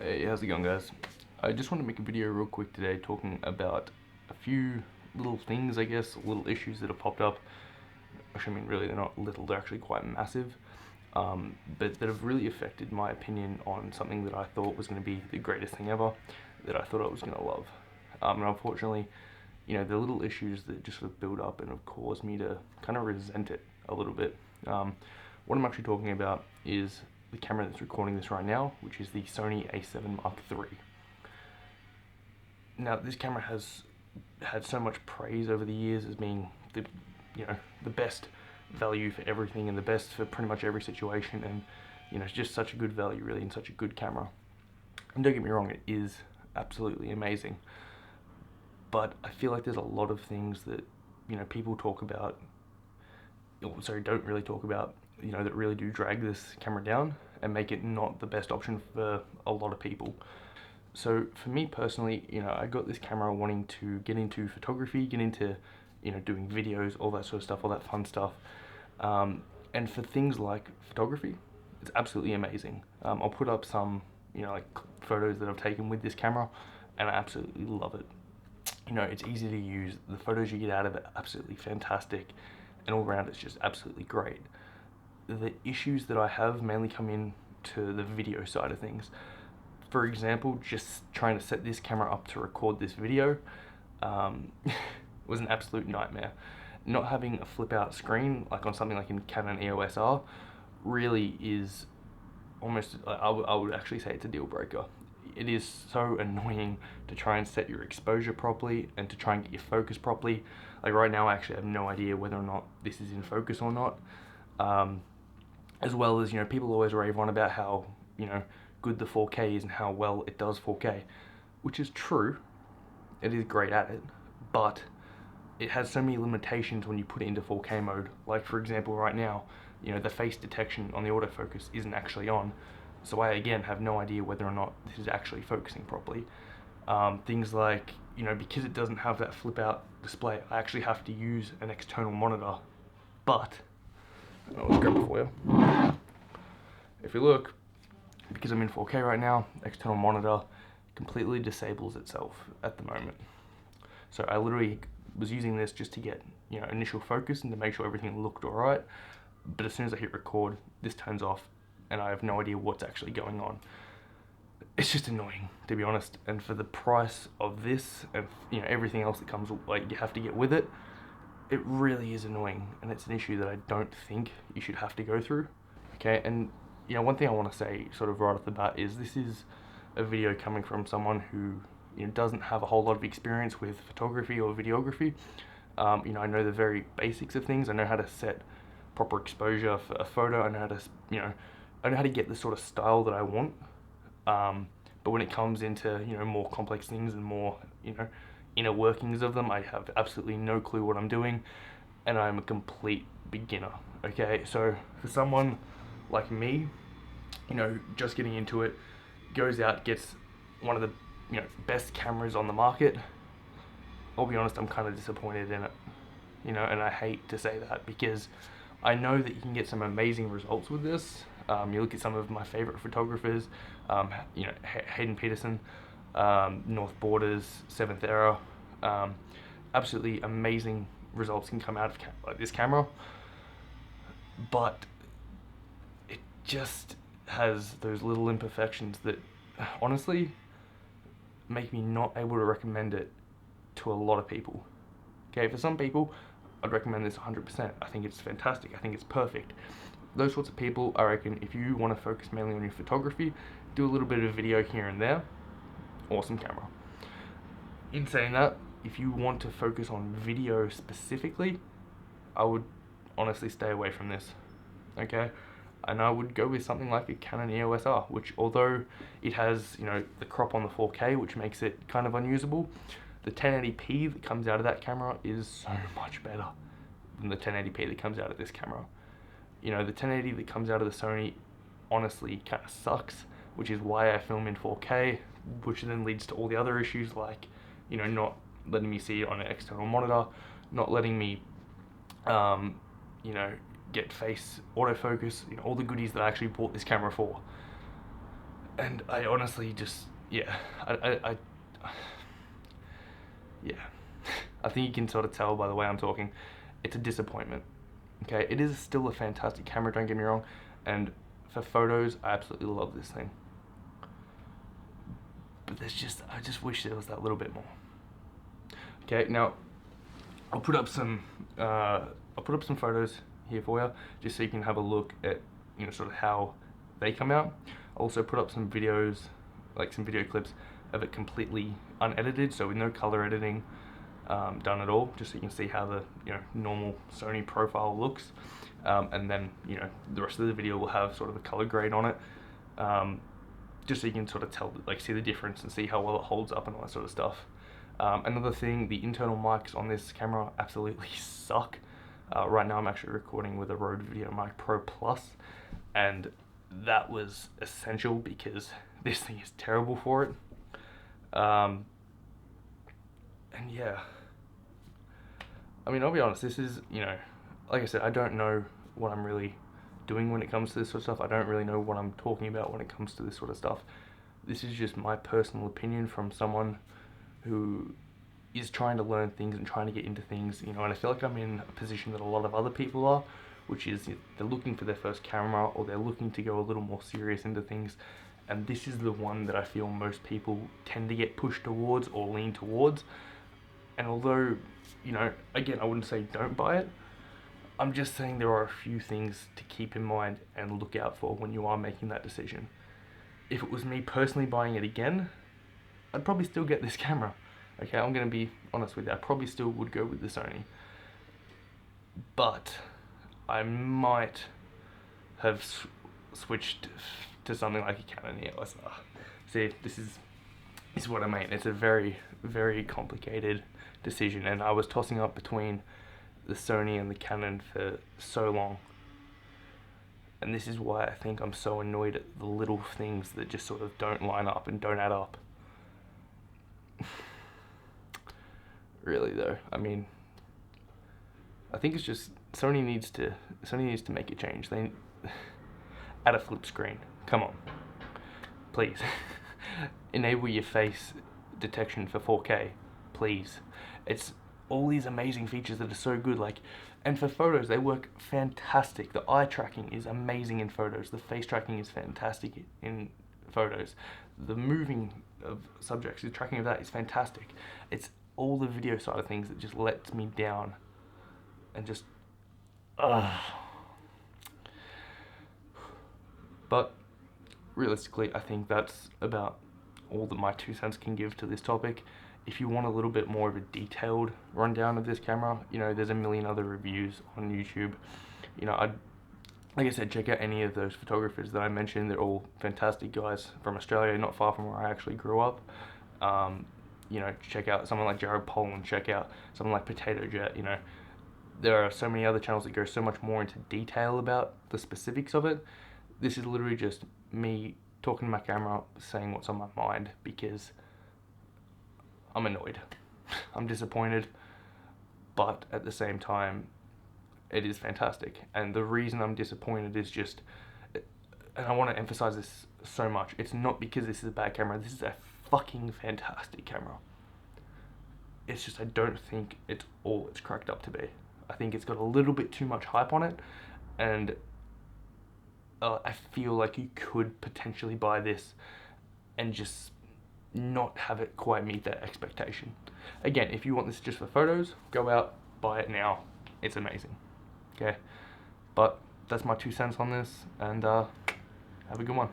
Hey, how's it going, guys? I just want to make a video real quick today talking about a few little things, I guess, little issues that have popped up. Actually, I mean, really, they're not little, they're actually quite massive, but that have really affected my opinion on something that I thought was going to be the greatest thing ever, that I thought I was going to love. And unfortunately, the little issues that just sort of build up and have caused me to kind of resent it a little bit. What I'm actually talking about is the camera that's recording this right now, which is the Sony a7 Mark III. Now, this camera has had so much praise over the years as being the best value for everything and the best for pretty much every situation, and it's just such a good value really and such a good camera. And don't get me wrong, it is absolutely amazing. But I feel like there's a lot of things that people talk about, or sorry, don't really talk about, that really do drag this camera down and make it not the best option for a lot of people. So for me personally, I got this camera wanting to get into photography, get into, doing videos, all that sort of stuff, all that fun stuff. And for things like photography, it's absolutely amazing. I'll put up some, like photos that I've taken with this camera, and I absolutely love it. It's easy to use. The photos you get out of it are absolutely fantastic, and all around it's just absolutely great. The issues that I have mainly come in to the video side of things. For example, just trying to set this camera up to record this video was an absolute nightmare. Not having a flip out screen like on something like in Canon EOS R really is almost, I would actually say it's a deal breaker. It is so annoying to try and set your exposure properly and to try and get your focus properly. Like right now I actually have no idea whether or not this is in focus or not. As well as, people always rave on about how, good the 4K is and how well it does 4K, which is true. It is great at it, but it has so many limitations when you put it into 4K mode. Like for example, right now, the face detection on the autofocus isn't actually on, so I again have no idea whether or not this is actually focusing properly. Things like, because it doesn't have that flip out display, I actually have to use an external monitor, but let's grab it for you. If you look, because I'm in 4K right now, external monitor completely disables itself at the moment. So I literally was using this just to get initial focus and to make sure everything looked alright, but as soon as I hit record, this turns off and I have no idea what's actually going on. It's just annoying, to be honest, and for the price of this and everything else that comes, like, you have to get with it, it really is annoying, and it's an issue that I don't think you should have to go through. Okay, and one thing I want to say sort of right off the bat is this is a video coming from someone who doesn't have a whole lot of experience with photography or videography. I know the very basics of things. I know how to set proper exposure for a photo. I know how to I know how to get the sort of style that I want. But when it comes into more complex things and more inner workings of them, I have absolutely no clue what I'm doing, and I'm a complete beginner. Okay, so for someone like me, just getting into it, goes out, gets one of the best cameras on the market, I'll be honest, I'm kind of disappointed in it, and I hate to say that because I know that you can get some amazing results with this. You look at some of my favorite photographers, Hayden Peterson, North Borders, Seventh Era, absolutely amazing results can come out of like this camera, but it just has those little imperfections that honestly make me not able to recommend it to a lot of people. Okay, for some people, I'd recommend this 100%. I think it's fantastic. I think it's perfect. Those sorts of people, I reckon, if you want to focus mainly on your photography, do a little bit of video here and there, awesome camera. In saying that, if you want to focus on video specifically, I would honestly stay away from this. Okay, and I would go with something like a Canon EOS R, which although it has the crop on the 4K, which makes it kind of unusable, the 1080p that comes out of that camera is so much better than the 1080p that comes out of this camera. The 1080 that comes out of the Sony honestly kind of sucks, which is why I film in 4K, which then leads to all the other issues like not letting me see it on an external monitor, not letting me get face autofocus, all the goodies that I actually bought this camera for. And I honestly just, yeah, I yeah, I think you can sort of tell by the way I'm talking, it's a disappointment. Okay, it is still a fantastic camera, don't get me wrong, and for photos, I absolutely love this thing. But I just wish there was that little bit more. Okay, now I'll put up some photos here for you, just so you can have a look at, you know, sort of how they come out. I'll also put up some videos, like some video clips of it completely unedited, so with no color editing done at all, just so you can see how the, you know, normal Sony profile looks. And then, you know, the rest of the video will have sort of a color grade on it, just so you can sort of tell, like, see the difference and see how well it holds up and all that sort of stuff. Another thing, the internal mics on this camera absolutely suck. Right now I'm actually recording with a Rode VideoMic Pro Plus, and that was essential because this thing is terrible for it. And yeah, I mean, I'll be honest, this is, you know, like I said, I don't know what I'm really doing when it comes to this sort of stuff. I don't really know what I'm talking about when it comes to this sort of stuff. This is just my personal opinion from someone who is trying to learn things and trying to get into things, you know, and I feel like I'm in a position that a lot of other people are, which is they're looking for their first camera, or they're looking to go a little more serious into things, and this is the one that I feel most people tend to get pushed towards or lean towards. And although, you know, again, I wouldn't say don't buy it, I'm just saying there are a few things to keep in mind and look out for when you are making that decision. If it was me personally buying it again, I'd probably still get this camera. Okay, I'm going to be honest with you, I probably still would go with the Sony. But I might have switched to something like a Canon EOS R. See, this is what I mean. It's a very, very complicated decision, and I was tossing up between the Sony and the Canon for so long. And this is why I think I'm so annoyed at the little things that just sort of don't line up and don't add up. Really though, I mean, I think it's just Sony needs to make a change. They add a flip screen. Come on, please. Enable your face detection for 4K, please. It's all these amazing features that are so good, like, and for photos they work fantastic. The eye tracking is amazing in photos. The face tracking is fantastic in photos. The moving of subjects, the tracking of that is fantastic. It's all the video side of things that just lets me down, and just but realistically, I think that's about all that my 2 cents can give to this topic. If you want a little bit more of a detailed rundown of this camera, you know, there's a million other reviews on YouTube. You know, like I said, check out any of those photographers that I mentioned. They're all fantastic guys from Australia, not far from where I actually grew up. You know, check out someone like Jared Pollan, check out someone like Potato Jet. You know, there are so many other channels that go so much more into detail about the specifics of it. This is literally just me talking to my camera, saying what's on my mind, because I'm annoyed. I'm disappointed, but at the same time, it is fantastic. And the reason I'm disappointed is just, and I want to emphasize this so much, it's not because this is a bad camera. This is a fucking fantastic camera. It's just I don't think it's all it's cracked up to be. I think it's got a little bit too much hype on it, and I feel like you could potentially buy this and just not have it quite meet that expectation. Again, if you want this just for photos, go out, buy it now. It's amazing. Okay, but that's my 2 cents on this, and have a good one.